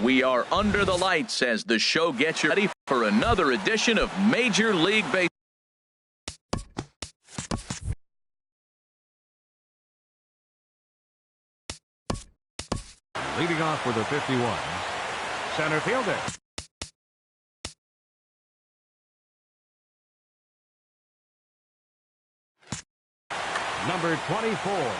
We are under the lights as the show gets you ready for another edition of Major League Baseball. Leading off with a 51, center fielder. Number 24.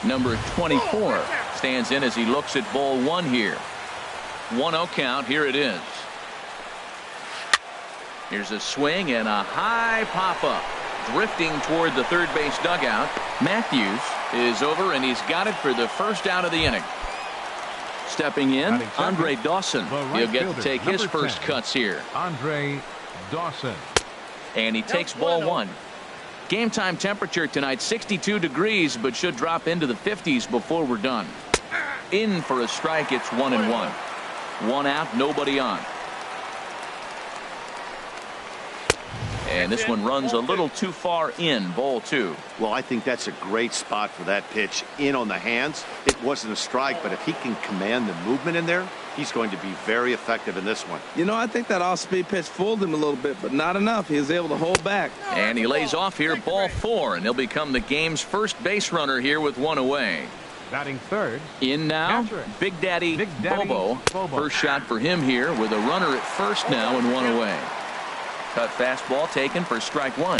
Number 24 stands in as he looks at ball one here. 1-0 count. Here it is. Here's a swing and a high pop-up. Drifting toward the third base dugout. Matthews is over, and he's got it for the first out of the inning. Stepping in, Andre Dawson. He'll get to take his first cuts here. Andre Dawson. And he takes ball one. Game time temperature tonight 62 degrees, but should drop into the 50s before we're done. In for a strike. It's 1-1. One out, nobody on. And this one runs a little too far in, ball two. Well, I think that's a great spot for that pitch. In on the hands. It wasn't a strike, but if he can command the movement in there, he's going to be very effective in this one. You know, I think that off-speed pitch fooled him a little bit, but not enough. He was able to hold back. And he lays off here, ball four, and he'll become the game's first base runner here with one away. Batting third. In now, Big Daddy Bobo. First shot for him here with a runner at first now and one away. Cut fastball taken for strike one.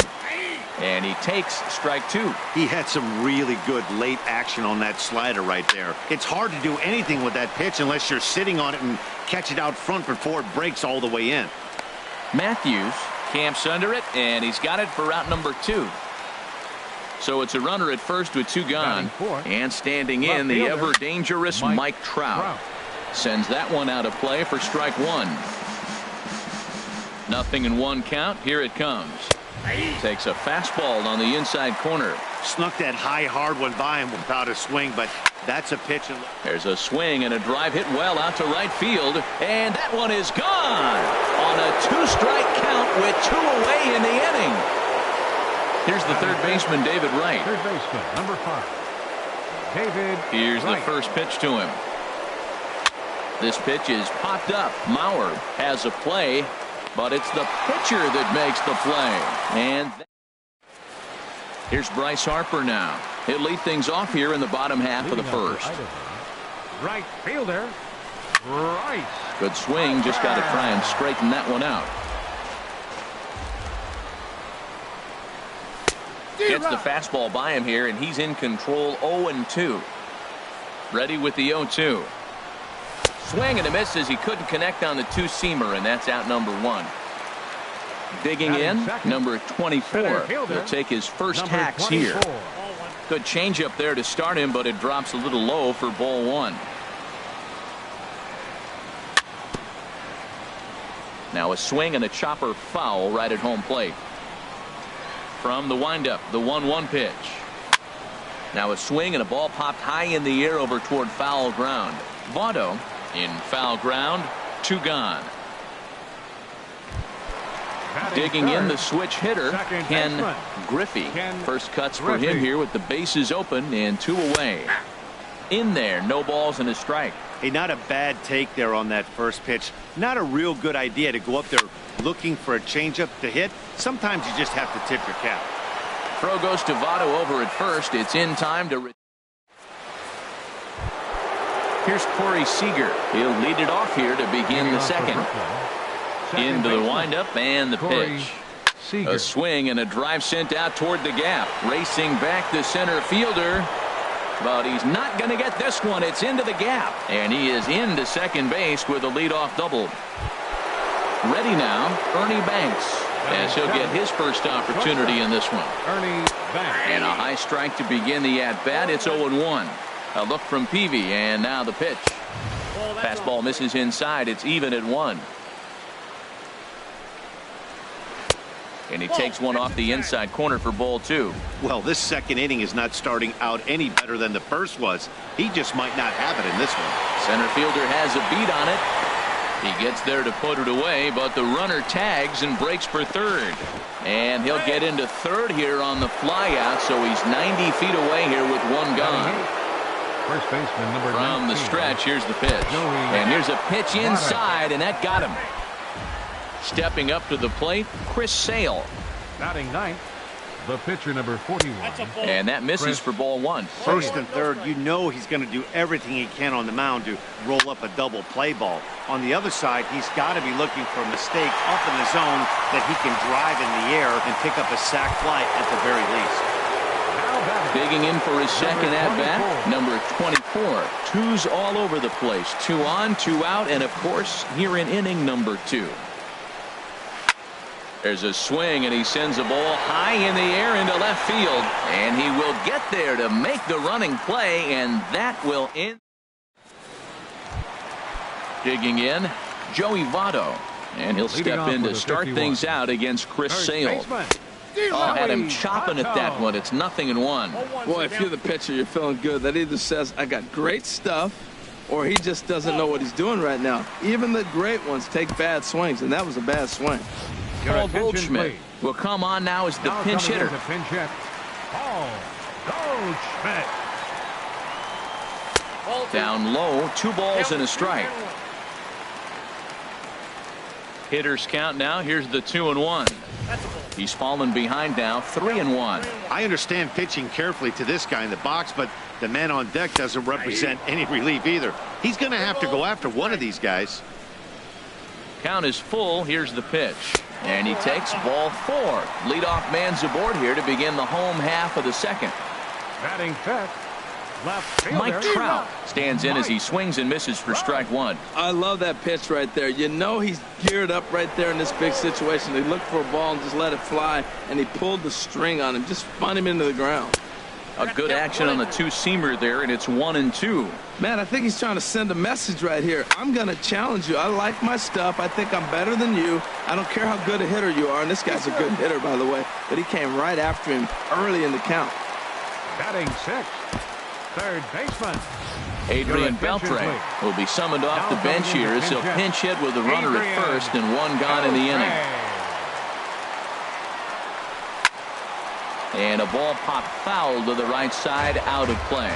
And he takes strike two. He had some really good late action on that slider right there. It's hard to do anything with that pitch unless you're sitting on it and catch it out front before it breaks all the way in. Matthews camps under it, and he's got it for out number two. So it's a runner at first with two gone. And standing in, the ever dangerous Mike Trout. Sends that one out of play for strike one. 0-1 count. Here it comes. Takes a fastball on the inside corner. Snuck that high hard one by him without a swing, but that's a pitch. There's a swing and a drive hit well out to right field, and that one is gone on a two-strike count with two away in the inning. Here's the third baseman, David Wright. Third baseman, number 5, David Here's Wright. The first pitch to him. This pitch is popped up. Mauer has a play, but it's the pitcher that makes the play. And here's Bryce Harper now. He'll lead things off here in the bottom half of the first. Right fielder, Bryce. Good swing. Just got to try and straighten that one out. Gets the fastball by him here, and he's in control. 0-2. Ready with the 0-2. Swing and a miss as he couldn't connect on the two-seamer, and that's out number one. Digging in, number 24. He'll take his first hacks here. Good changeup there to start him, but it drops a little low for ball one. Now a swing and a chopper foul right at home plate. From the windup, the 1-1 pitch. Now a swing and a ball popped high in the air over toward foul ground. Votto in foul ground, two gone. Digging in, the switch hitter, Ken Griffey. First cuts for him here with the bases open and two away. In there, no balls and a strike. Hey, not a bad take there on that first pitch. Not a real good idea to go up there looking for a changeup to hit. Sometimes you just have to tip your cap. Throw goes to Votto over at first. It's in time to. Here's Corey Seager. He'll lead it off here to begin the second. Into the windup and the pitch. A swing and a drive sent out toward the gap. Racing back the center fielder. But he's not going to get this one. It's into the gap. And he is into second base with a leadoff double. Ready now, Ernie Banks, as he'll get his first opportunity in this one. Ernie Banks. And a high strike to begin the at-bat. It's 0-1. A look from Peavy, and now the pitch. Fastball misses inside. It's even at 1. And he takes one off the inside corner for ball 2. Well, this second inning is not starting out any better than the first was. He just might not have it in this one. Center fielder has a beat on it. He gets there to put it away, but the runner tags and breaks for third. And he'll get into third here on the flyout, so he's 90 feet away here with one gone. First baseman number From 19. the stretch, here's the pitch. And here's a pitch inside, and that got him. Stepping up to the plate, Chris Sale. Batting ninth, the pitcher number 41. And that misses for ball one. First and third, you know he's going to do everything he can on the mound to roll up a double play ball. On the other side, he's got to be looking for a mistake up in the zone that he can drive in the air and pick up a sac fly at the very least. Digging in for his second at-bat, number 24. Twos all over the place. 2 on, 2 out, and of course, here in inning number 2. There's a swing, and he sends a ball high in the air into left field. And he will get there to make the running play, and that will end. Digging in, Joey Votto. And he'll step in to start things out against Chris Sale. Oh, had him chopping at that one. It's 0-1. Boy, if you're the pitcher, you're feeling good. That either says, I got great stuff, or he just doesn't know what he's doing right now. Even the great ones take bad swings, and that was a bad swing. Paul Goldschmidt will come on now as the pinch hitter. Pinch hit, Paul Goldschmidt. Down low, 2 balls and a strike. Hitters count now. Here's the 2-1. He's fallen behind now, 3-1. I understand pitching carefully to this guy in the box, but the man on deck doesn't represent any relief either. He's going to have to go after one of these guys. Count is full. Here's the pitch. And he takes ball 4. Leadoff man's aboard here to begin the home half of the second. Batting fifth, left fielder. Mike Trout stands in as he swings and misses for strike 1. I love that pitch right there. You know he's geared up right there in this big situation. He looked for a ball and just let it fly, and he pulled the string on him, just spun him into the ground. A good action on the 2-seamer there, and it's 1-2. Man, I think he's trying to send a message right here. I'm going to challenge you. I like my stuff. I think I'm better than you. I don't care how good a hitter you are. And this guy's a good hitter, by the way. But he came right after him early in the count. Batting sixth, third baseman. Adrian Beltre will be summoned off the bench here as he'll pinch hit with a runner at first and 1 gone in the inning. And a ball popped foul to the right side, out of play.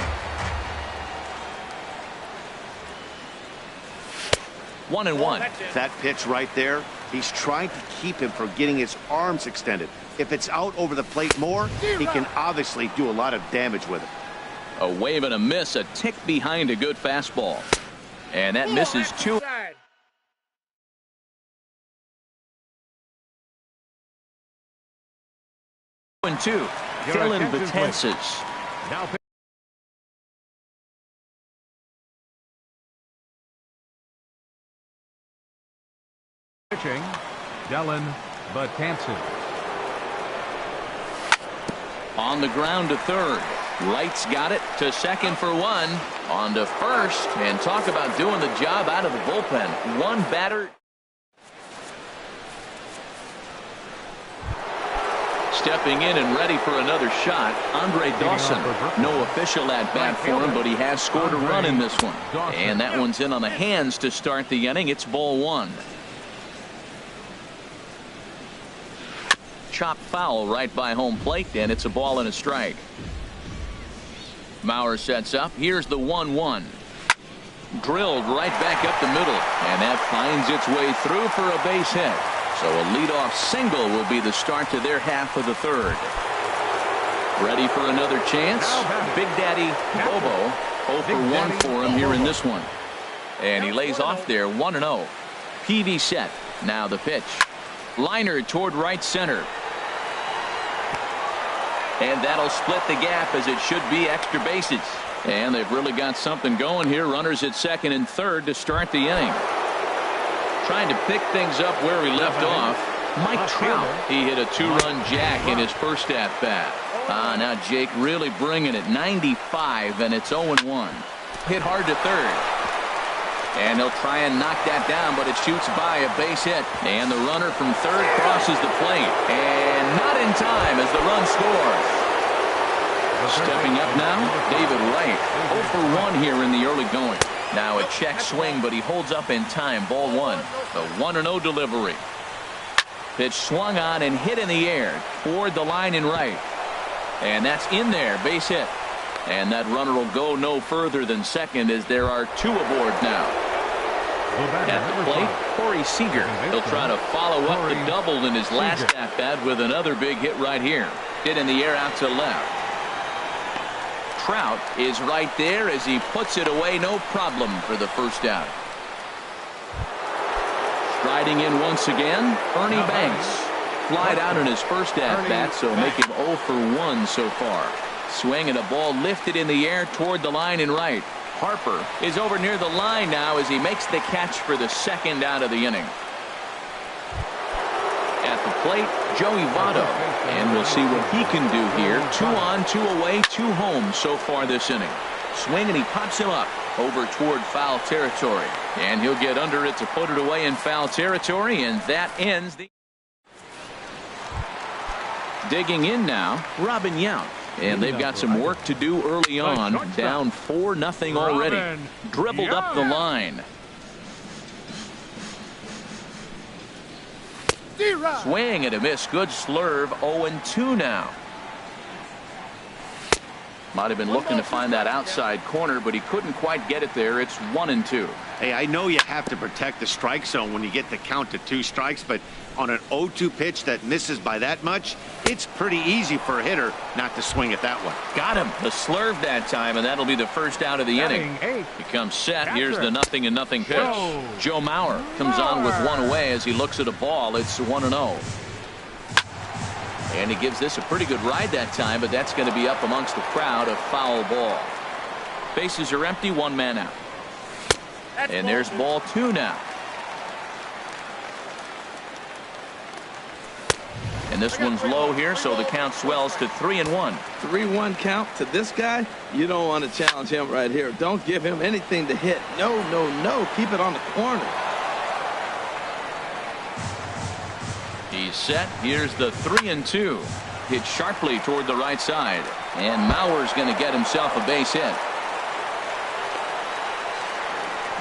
1-1. That pitch right there, he's trying to keep him from getting his arms extended. If it's out over the plate more, he can obviously do a lot of damage with it. A wave and a miss, a tick behind a good fastball. And that misses 2. And 2. Dylan Betances. Now pitching, Dylan Betances. On the ground to third. Wright's got it to second for 1. On to first. And talk about doing the job out of the bullpen. 1 batter. Stepping in and ready for another shot, Andre Dawson. No official at-bat for him, but he has scored a run in this one. And that one's in on the hands to start the inning. It's ball 1. Chopped foul right by home plate, and it's a ball and a strike. Mauer sets up. Here's the 1-1. Drilled right back up the middle, and that finds its way through for a base hit. So a leadoff single will be the start to their half of the third. Ready for another chance? Big Daddy Bobo 0 for 1 for him here in this one. And he lays off there 1-0. PV set. Now the pitch. Liner toward right center. And that'll split the gap as it should be extra bases. And they've really got something going here. Runners at second and third to start the inning. Trying to pick things up where he left off. Mike Trout. He hit a 2-run jack in his first at-bat. Now Jake really bringing it. 95, and it's 0-1. Hit hard to third. And he'll try and knock that down, but it shoots by a base hit. And the runner from third crosses the plate. And not in time as the run scores. Stepping up now, David Wright. 0 for 1 here in the early going. Now a check swing, but he holds up in time. Ball one. The 1-0 delivery. Pitch swung on and hit in the air toward the line and right. And that's in there. Base hit. And that runner will go no further than second as there are two aboard now. At the plate, Corey Seager. He'll try to follow up the double in his last at-bat with another big hit right here. Hit in the air out to left. Trout is right there as he puts it away, no problem for the first out. Striding in once again, Ernie Banks. Flied out in his first at-bat, so make him 0 for 1 so far. Swing and a ball lifted in the air toward the line and right. Harper is over near the line now as he makes the catch for the second out of the inning. At the plate, Joey Votto. And we'll see what he can do here. 2 on, 2 away, 2 home so far this inning. Swing and he pops him up over toward foul territory. And he'll get under it to put it away in foul territory, and that ends the... Digging in now, Robin Yount. And they've got some work to do early on. Down 4-0 already. Dribbled up the line. Swing and a miss. Good slurve. 0-2 now. Might have been looking to find that outside corner, but he couldn't quite get it there. It's 1-2. Hey, I know you have to protect the strike zone when you get the count to 2 strikes, but on an 0-2 pitch that misses by that much, it's pretty easy for a hitter not to swing at that one. Got him. The slurve that time, and that'll be the first out of the inning. He comes set. Here's the 0-0 pitch. Joe Mauer comes on with 1 away as he looks at a ball. It's 1-0. And he gives this a pretty good ride that time, but that's going to be up amongst the crowd. A foul ball. Bases are empty. 1 man out. And there's ball 2 now. And this one's low here, so the count swells to 3-1. 3-1 count to this guy. You don't want to challenge him right here. Don't give him anything to hit. No, no, no. Keep it on the corner. He's set. Here's the 3-2. Hit sharply toward the right side. And Mauer's going to get himself a base hit.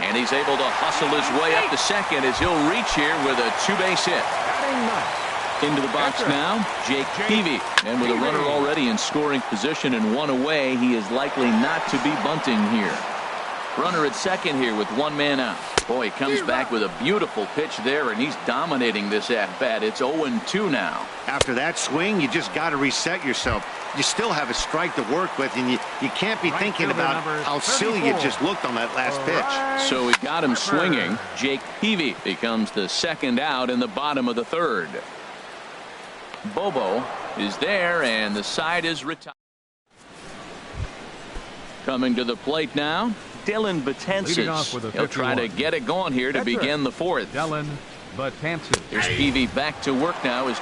And he's able to hustle his way up to second as he'll reach here with a 2-base hit. Into the box now, Jake Peavy. And with a runner already in scoring position and 1 away, he is likely not to be bunting here. Runner at second here with 1 man out. Boy, he comes back with a beautiful pitch there, and he's dominating this at-bat. It's 0-2 now. After that swing, you just got to reset yourself. You still have a strike to work with, and you can't be thinking about how silly you just looked on that last pitch. So he got him swinging. Jake Peavy becomes the second out in the bottom of the 3rd. Bobo is there, and the side is retired. Coming to the plate now, Dylan Betances. He'll try to get it going here to begin the 4th. Dylan Betances. Here's Peavy back to work now. As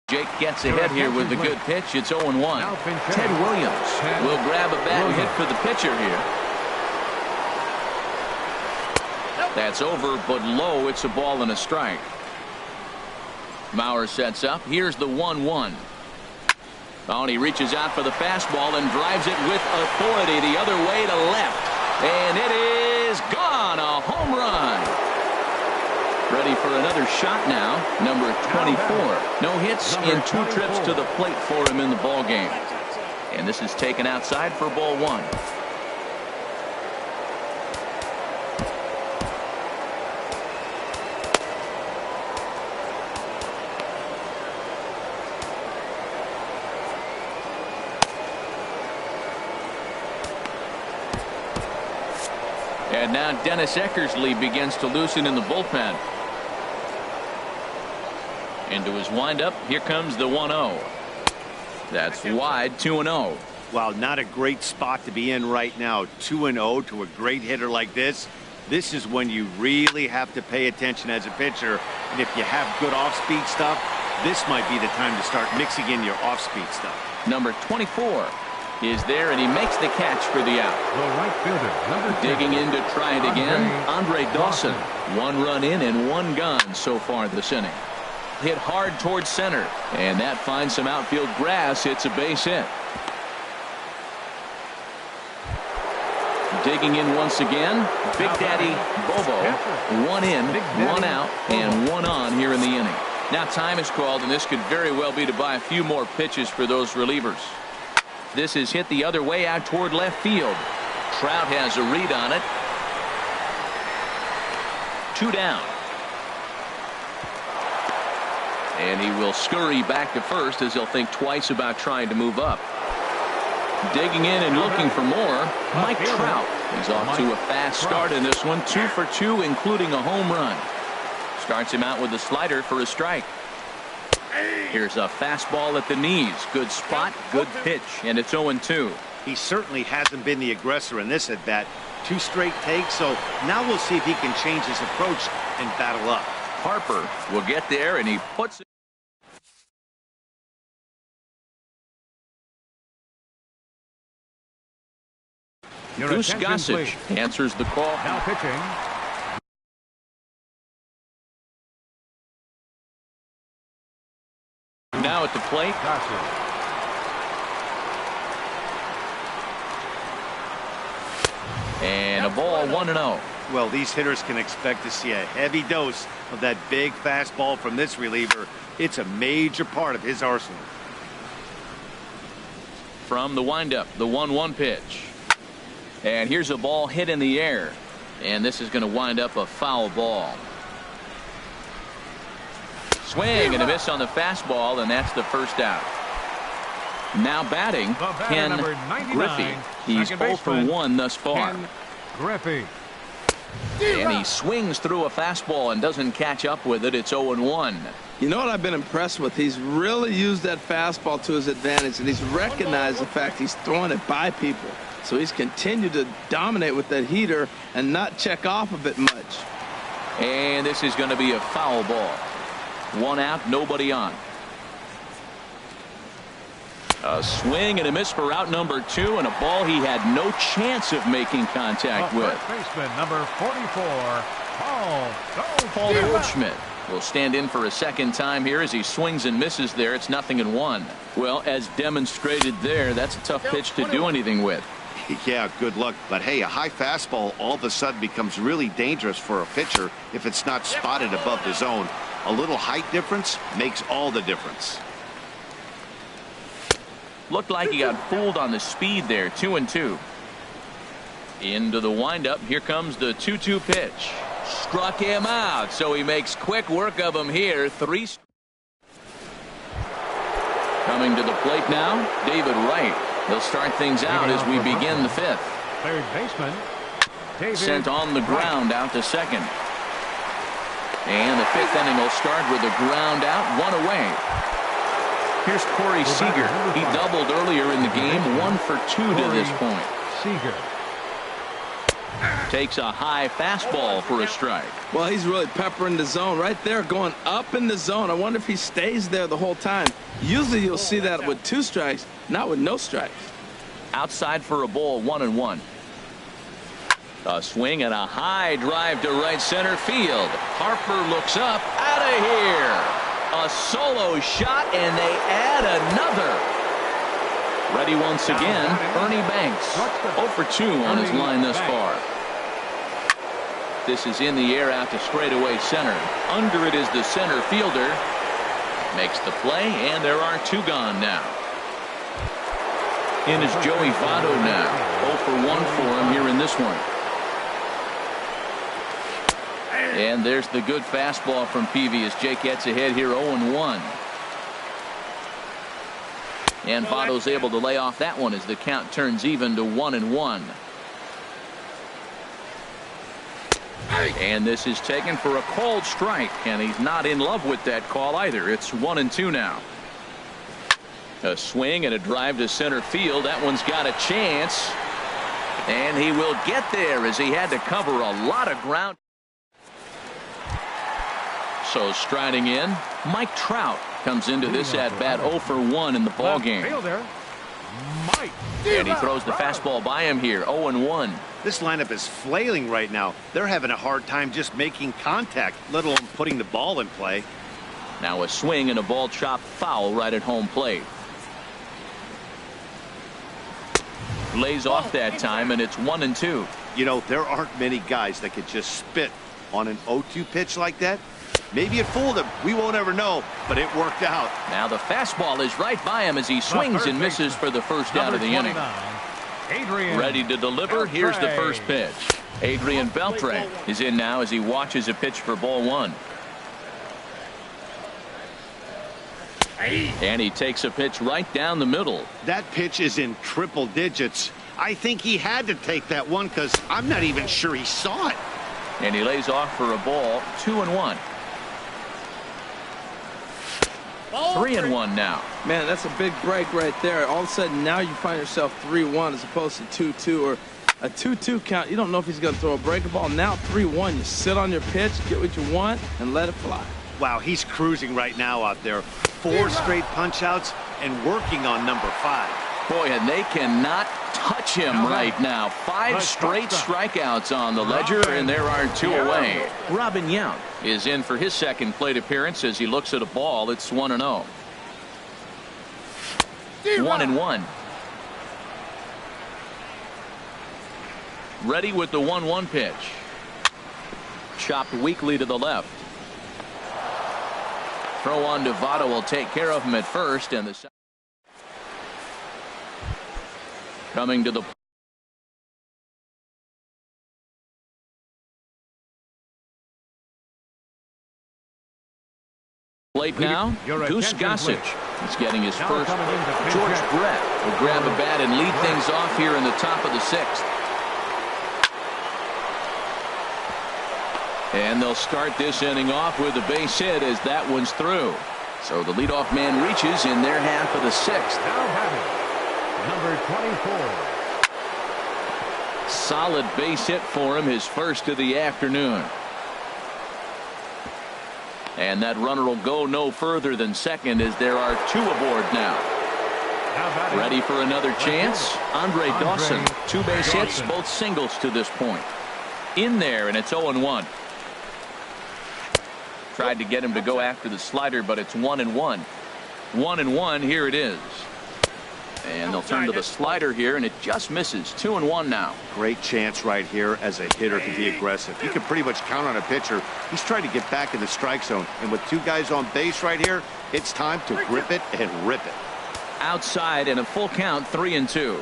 Jake gets ahead here with the good pitch. It's 0-1. Ted Williams will grab a bat and hit for the pitcher here. That's over, but low. It's a ball and a strike. Mauer sets up. Here's the 1-1. Oh, and he reaches out for the fastball and drives it with authority the other way to left. And it is gone. A home run. Ready for another shot now. Number 24. No hits in 2 trips to the plate for him in the ball game. And this is taken outside for ball 1. And now Dennis Eckersley begins to loosen in the bullpen. Into his windup. Here comes the 1-0. That's wide. 2-0. Wow, not a great spot to be in right now. 2-0 to a great hitter like this. This is when you really have to pay attention as a pitcher. And if you have good off-speed stuff, this might be the time to start mixing in your off-speed stuff. Number 24 is there, and he makes the catch for the out. The right fielder, number 10. Digging in to try it again, Andre Dawson. 1 run in and 1 gone so far this inning. hit hard towards center. And that finds some outfield grass. It's a base hit. Digging in once again, Big Daddy Bobo. One in, one out, and one on here in the inning. Now time is called, and this could very well be to buy a few more pitches for those relievers. This is hit the other way out toward left field. Trout has a read on it. 2 down. And he will scurry back to first as he'll think twice about trying to move up. Digging in and looking for more, Mike Trout. He's off to a fast start in this one. 2 for 2, including a home run. Starts him out with a slider for a strike. Here's a fastball at the knees. Good spot, good pitch, and it's 0-2. He certainly hasn't been the aggressor in this at-bat. 2 straight takes, so now we'll see if he can change his approach and battle up. Harper will get there, and he puts it. Goose Gossage answers the call. Now pitching. Now at the plate. And a ball, 1-0. Well, these hitters can expect to see a heavy dose of that big fastball from this reliever. It's a major part of his arsenal. From the windup, the 1-1 pitch. And here's a ball hit in the air. And this is going to wind up a foul ball. Swing and a miss on the fastball, and that's the first out. Now batting, Ken Griffey. He's 0 for 1 thus far. Ken Griffey. And he swings through a fastball and doesn't catch up with it. It's 0-1. You know what I've been impressed with? He's really used that fastball to his advantage, and he's recognized the fact he's throwing it by people. So he's continued to dominate with that heater and not check off of it much. And this is going to be a foul ball. 1 out, nobody on. A swing and a miss for out number 2, and a ball he had no chance of making contact with. Baseman number 44, Paul Goldschmidt will stand in for a second time here as he swings and misses there. It's 0-1. Well, as demonstrated there, that's a tough pitch to do anything with. Yeah, good luck. But hey, a high fastball all of a sudden becomes really dangerous for a pitcher if it's not spotted above the zone. A little height difference makes all the difference. Looked like he got fooled on the speed there. 2-2. Into the windup. Here comes the 2-2 pitch. Struck him out, so he makes quick work of him here. 3. Coming to the plate now, David Wright. He'll start things out as we begin the 5th. Third baseman David sent on the ground out to second. And the 5th inning will start with a ground out, 1 away. Here's Corey Seager. He doubled earlier in the game, 1 for 2 to this point. Seager takes a high fastball for a strike. Well, he's really peppering the zone right there, going up in the zone. I wonder if he stays there the whole time. Usually you'll see that with 2 strikes, not with no strikes. Outside for a ball, 1-1. A swing and a high drive to right center field. Harper looks up, out of here. A solo shot, and they add another. Ready once again, Ernie Banks. 0 for 2 on his line thus far. This is in the air out to straightaway center. Under it is the center fielder. Makes the play, and there are 2 gone now. In is Joey Votto now. 0 for 1 for him here in this one. And there's the good fastball from Peavy as Jake gets ahead here 0-1. And Votto's able to lay off that one as the count turns even to 1-1. And this is taken for a called strike, and he's not in love with that call either. It's 1-2 now. A swing and a drive to center field. That one's got a chance. And he will get there as he had to cover a lot of ground. So striding in, Mike Trout comes into this at-bat 0 for 1 in the ballgame. And he throws the fastball by him here, 0-1. This lineup is flailing right now. They're having a hard time just making contact, let alone putting the ball in play. Now a swing and a ball chopped foul right at home plate. Lays off that time, and it's 1-2. You know, there aren't many guys that could just spit on an 0-2 pitch like that. Maybe it fooled him. We won't ever know, but it worked out. Now the fastball is right by him as he swings and misses for the first out of the inning. Ready to deliver. Here's the first pitch. Adrian Beltre is in now as he watches a pitch for ball one. And he takes a pitch right down the middle. That pitch is in triple digits. I think he had to take that one because I'm not even sure he saw it. And he lays off for a ball. 2-1. 3-1 now. Man, that's a big break right there. All of a sudden, now you find yourself 3-1 as opposed to 2-2 or a 2-2 count. You don't know if he's going to throw a breaker ball. Now 3-1. You sit on your pitch, get what you want, and let it fly. Wow, he's cruising right now out there. 4 straight punch-outs and working on number 5. Boy, and they cannot touch him right now. 5 straight strikeouts on the ledger, and there are 2 away. Robin Yount is in for his second plate appearance as he looks at a ball. It's 1-0. 1-1. Ready with the 1-1 pitch. Chopped weakly to the left. Throw on to Votto will take care of him at first, and the coming to the plate now. Goose Gossage is getting his first. George Brett will grab a bat and lead things off here in the top of the 6th. And they'll start this inning off with a base hit as that one's through. So the leadoff man reaches in their half of the 6th. Now having number 24. Solid base hit for him, his first of the afternoon. And that runner will go no further than second as there are 2 aboard now. Ready for another chance? Andre Dawson. 2 base hits, both singles to this point. In there, and it's 0-1. Tried to get him to go after the slider, but it's 1-1. 1-1, here it is. And they'll turn to the slider here, and it just misses. 2-1 now. Great chance right here as a hitter to be aggressive. You can pretty much count on a pitcher. He's trying to get back in the strike zone. And with 2 guys on base right here, it's time to grip it and rip it. Outside and a full count, 3-2.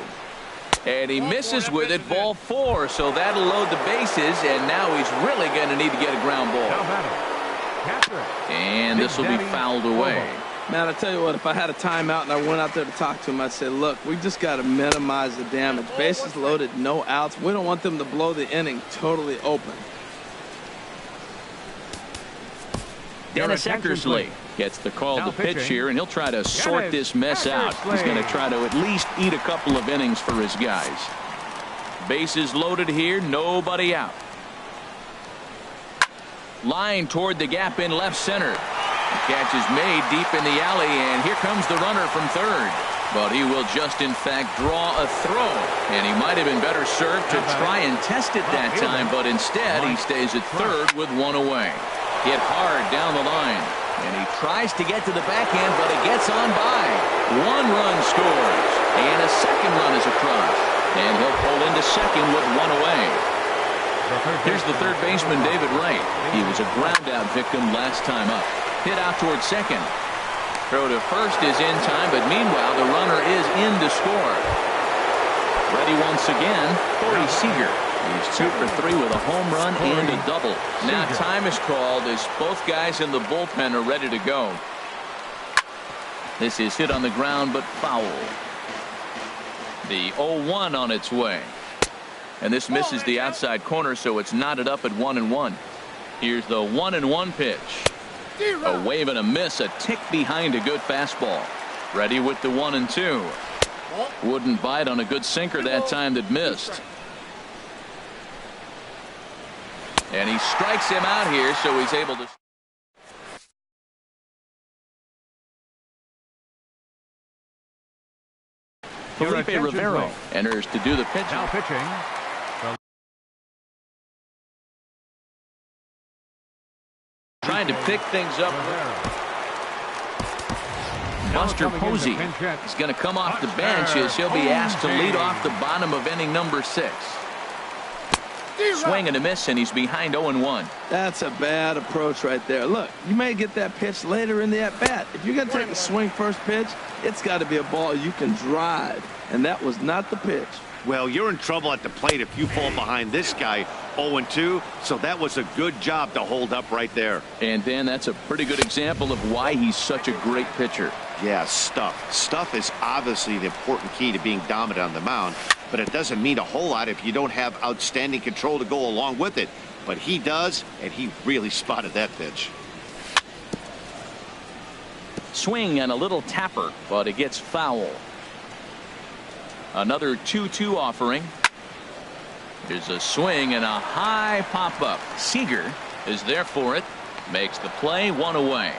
And he misses with it, ball 4. So that'll load the bases, and now he's really going to need to get a ground ball. And this will be fouled away. Man, I tell you what, if I had a timeout and I went out there to talk to him, I'd say, look, we just got to minimize the damage. Bases loaded, no outs. We don't want them to blow the inning totally open. Dennis Eckersley gets the call to pitch here, and he'll try to sort this mess out. He's going to try to at least eat a couple of innings for his guys. Bases loaded here, nobody out. Line toward the gap in left center. The catch is made deep in the alley, and here comes the runner from third. But he will just, in fact, draw a throw. And he might have been better served to try and test it that time, but instead he stays at third with 1 away. Hit hard down the line, and he tries to get to the backhand, but it gets on by. 1 run scores, and a second run is across. And he'll pull into second with 1 away. Here's the third baseman, David Wright. He was a ground-out victim last time up. Hit out towards second. Throw to first is in time, but meanwhile, the runner is in to score. Ready once again, Corey Seager. He's 2 for 3 with a home run and a double. Now time is called as both guys in the bullpen are ready to go. This is hit on the ground, but foul. The 0-1 on its way. And this misses the outside corner, so it's knotted up at 1-1. Here's the 1-1 pitch. A wave and a miss, a tick behind a good fastball. Ready with the 1-2. Wouldn't bite on a good sinker that time that missed. And he strikes him out here, so he's able to. Felipe Rivero enters to do the pitching. Now pitching. Trying to pick things up. Buster Posey is going to come off the bench as he'll be asked to lead off the bottom of inning number 6. Swing and a miss, and he's behind 0-1. That's a bad approach right there. Look, you may get that pitch later in the at-bat. If you're going to take a swing first pitch, it's got to be a ball you can drive, and that was not the pitch. Well, you're in trouble at the plate if you fall behind this guy 0-2, so that was a good job to hold up right there. And, Dan, that's a pretty good example of why he's such a great pitcher. Yeah, stuff. Stuff is obviously the important key to being dominant on the mound, but it doesn't mean a whole lot if you don't have outstanding control to go along with it. But he does, and he really spotted that pitch. Swing and a little tapper, but it gets foul. Another 2-2 offering. There's a swing and a high pop-up. Seager is there for it. Makes the play, 1 away.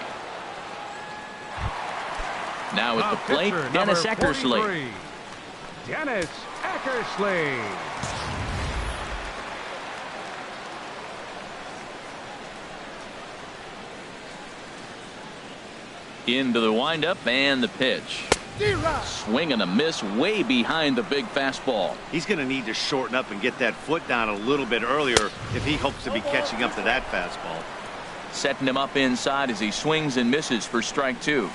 Now at the plate, Dennis Eckersley. Dennis Eckersley. Into the windup and the pitch. Swing and a miss way behind the big fastball. He's going to need to shorten up and get that foot down a little bit earlier if he hopes to be catching up to that fastball. Setting him up inside as he swings and misses for strike 2.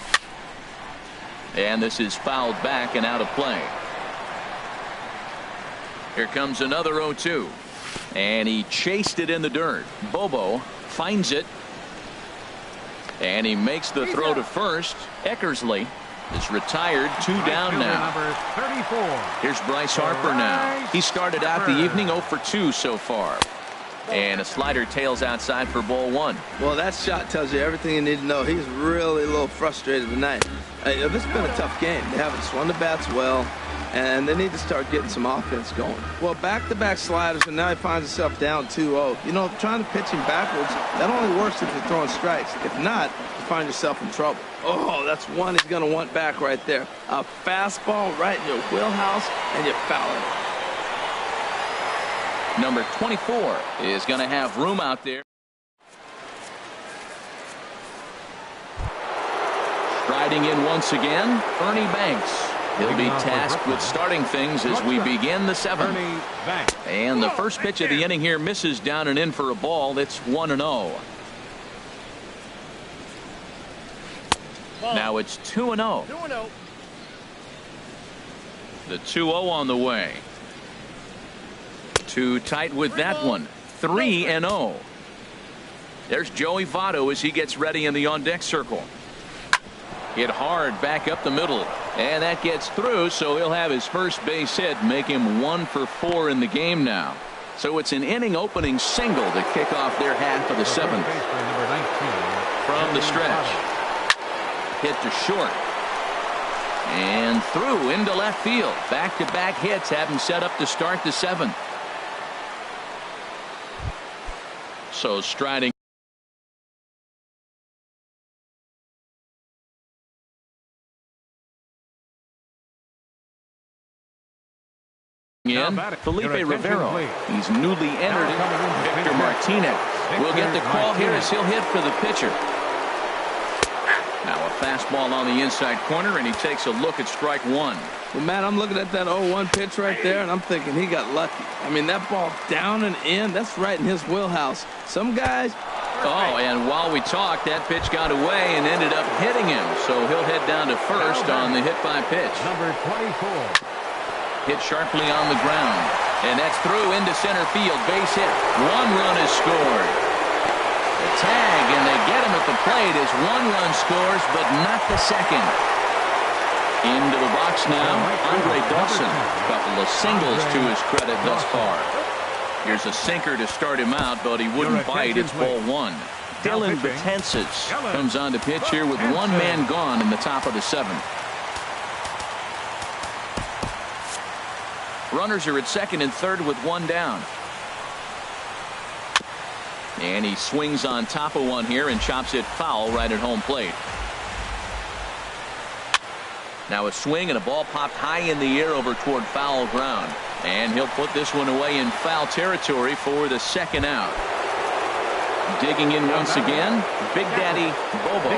And this is fouled back and out of play. Here comes another 0-2. And he chased it in the dirt. Bobo finds it. And he makes the throw to first. Eckersley is retired, 2 down now. Number 34. Here's Bryce Harper now. He started out the evening 0 for 2 so far. And a slider tails outside for ball 1. Well, that shot tells you everything you need to know. He's really a little frustrated tonight. This has been a tough game. They haven't swung the bats well, and they need to start getting some offense going. Well, back-to-back sliders, and now he finds himself down 2-0. You know, trying to pitch him backwards, that only works if you're throwing strikes. If not, you find yourself in trouble. Oh, that's one he's going to want back right there. A fastball right in your wheelhouse, and you foul it. Number 24 is going to have room out there. Striding in once again, Ernie Banks. He'll be tasked with starting things as we begin the 7th. And the first pitch of the inning here misses down and in for a ball. That's 1-0. Now it's 2-0. The 2-0 on the way. Too tight with that one. 3-0. There's Joey Votto as he gets ready in the on-deck circle. Hit hard back up the middle. And that gets through, so he'll have his first base hit, make him 1 for 4 in the game now. So it's an inning-opening single to kick off their half of the 7th. From the stretch. Hit to short. And through into left field. Back-to-back hits have him set up to start the 7th. So striding in, Felipe Rivero. He's newly entered. Victor Martinez will get the call here as he'll hit for the pitcher. Now a fastball on the inside corner, and he takes a look at strike 1. Well, Matt, I'm looking at that 0-1 pitch right there, and I'm thinking he got lucky. I mean, that ball down and in, that's right in his wheelhouse. Some guys... Oh, and while we talked, that pitch got away and ended up hitting him. So he'll head down to first on the hit by pitch. Number 24. Hit sharply on the ground. And that's through into center field. Base hit. 1 run is scored. The tag, and they get him at the plate as 1 run scores, but not the second. Into the box now, Andre Dawson. A couple of singles to his credit thus far. Here's a sinker to start him out, but he wouldn't bite. It's ball 1. Dylan Betances comes on to pitch here with 1 man gone in the top of the 7th. Runners are at second and third with 1 down. And he swings on top of one here and chops it foul right at home plate. Now a swing and a ball popped high in the air over toward foul ground. And he'll put this one away in foul territory for the 2nd out. Digging in once again, Big Daddy Bobo.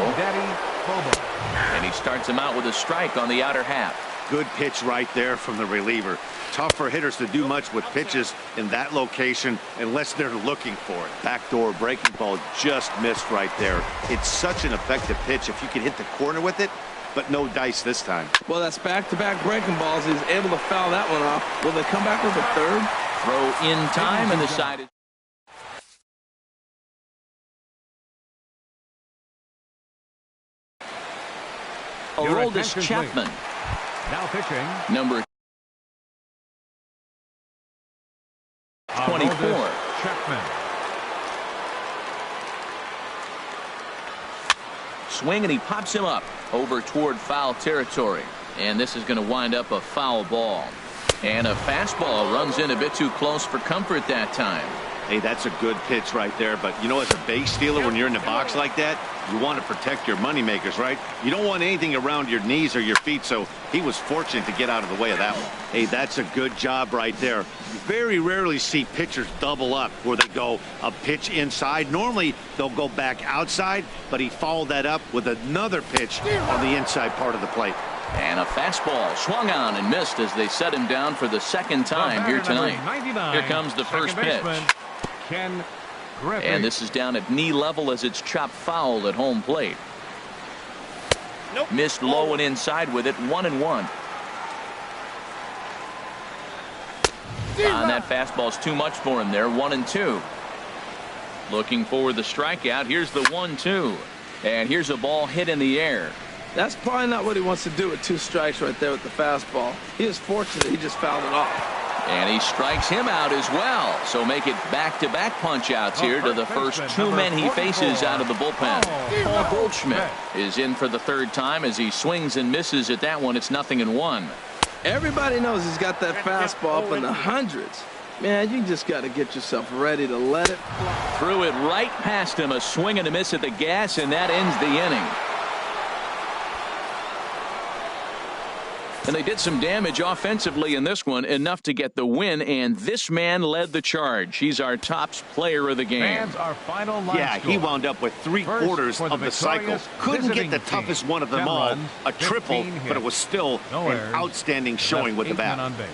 And he starts him out with a strike on the outer half. Good pitch right there from the reliever. Tough for hitters to do much with pitches in that location unless they're looking for it. Backdoor breaking ball just missed right there. It's such an effective pitch if you can hit the corner with it, but no dice this time. Well, that's back-to-back breaking balls. He's able to foul that one off. Will they come back with a third? Throw in time, and the side is... Aroldis Chapman. Now pitching. Number 24. Chapman. Swing, and he pops him up over toward foul territory. And this is going to wind up a foul ball. And a fastball runs in a bit too close for comfort that time. Hey, that's a good pitch right there. But, you know, as a base stealer, when you're in the box like that, you want to protect your moneymakers, right? You don't want anything around your knees or your feet, so he was fortunate to get out of the way of that one. Hey, that's a good job right there. You very rarely see pitchers double up where they go a pitch inside. Normally, they'll go back outside, but he followed that up with another pitch on the inside part of the plate. And a fastball swung on and missed as they set him down for the second time here tonight. Here comes the first pitch. And this is down at knee level as it's chopped foul at home plate. Missed low and inside with it, 1-1. And that fastball's too much for him there, 1-2. Looking for the strikeout. Here's the 1-2. And here's a ball hit in the air. That's probably not what he wants to do with 2 strikes right there with the fastball. He is fortunate he just fouled it off. And he strikes him out as well. So make it back-to-back punch-outs here to the first 2 men he faces out of the bullpen. Paul Goldschmidt is in for the third time as he swings and misses at that one. It's 0-1. Everybody knows he's got that fastball up in the hundreds. Man, you just got to get yourself ready to let it fly. Threw it right past him. A swing and a miss at the gas, and that ends the inning. And they did some damage offensively in this one, enough to get the win, and this man led the charge. He's our top player of the game. Fans, our final line yeah, score. He wound up with 3/4 of the cycle. Couldn't get the toughest one of them all, a triple, but it was still an outstanding showing with the bat. On base.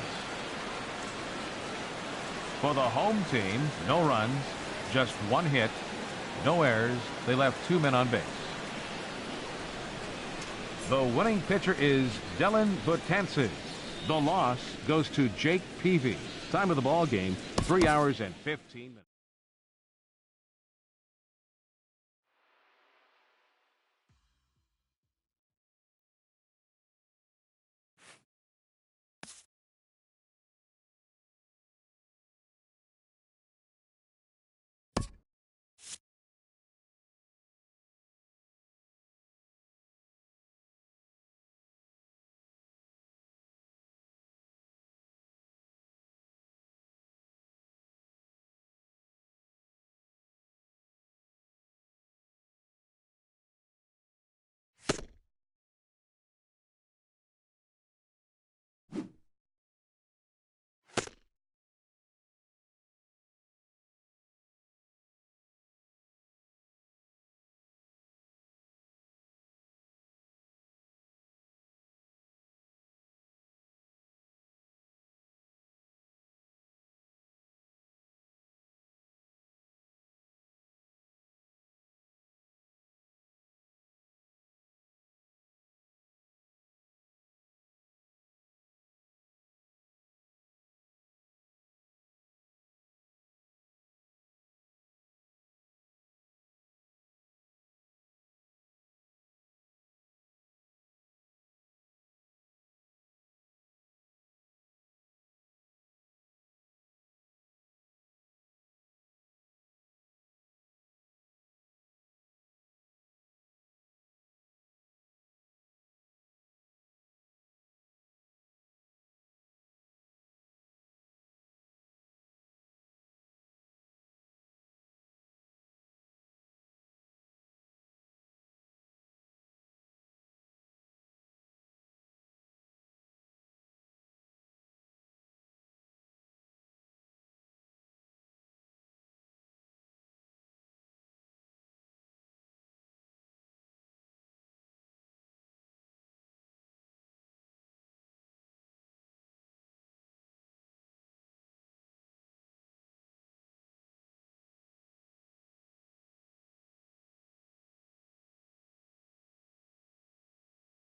For the home team, no runs, just 1 hit, no errors. They left 2 men on base. The winning pitcher is Dylan Betances. The loss goes to Jake Peavy. Time of the ball game, 3 hours and 15 minutes.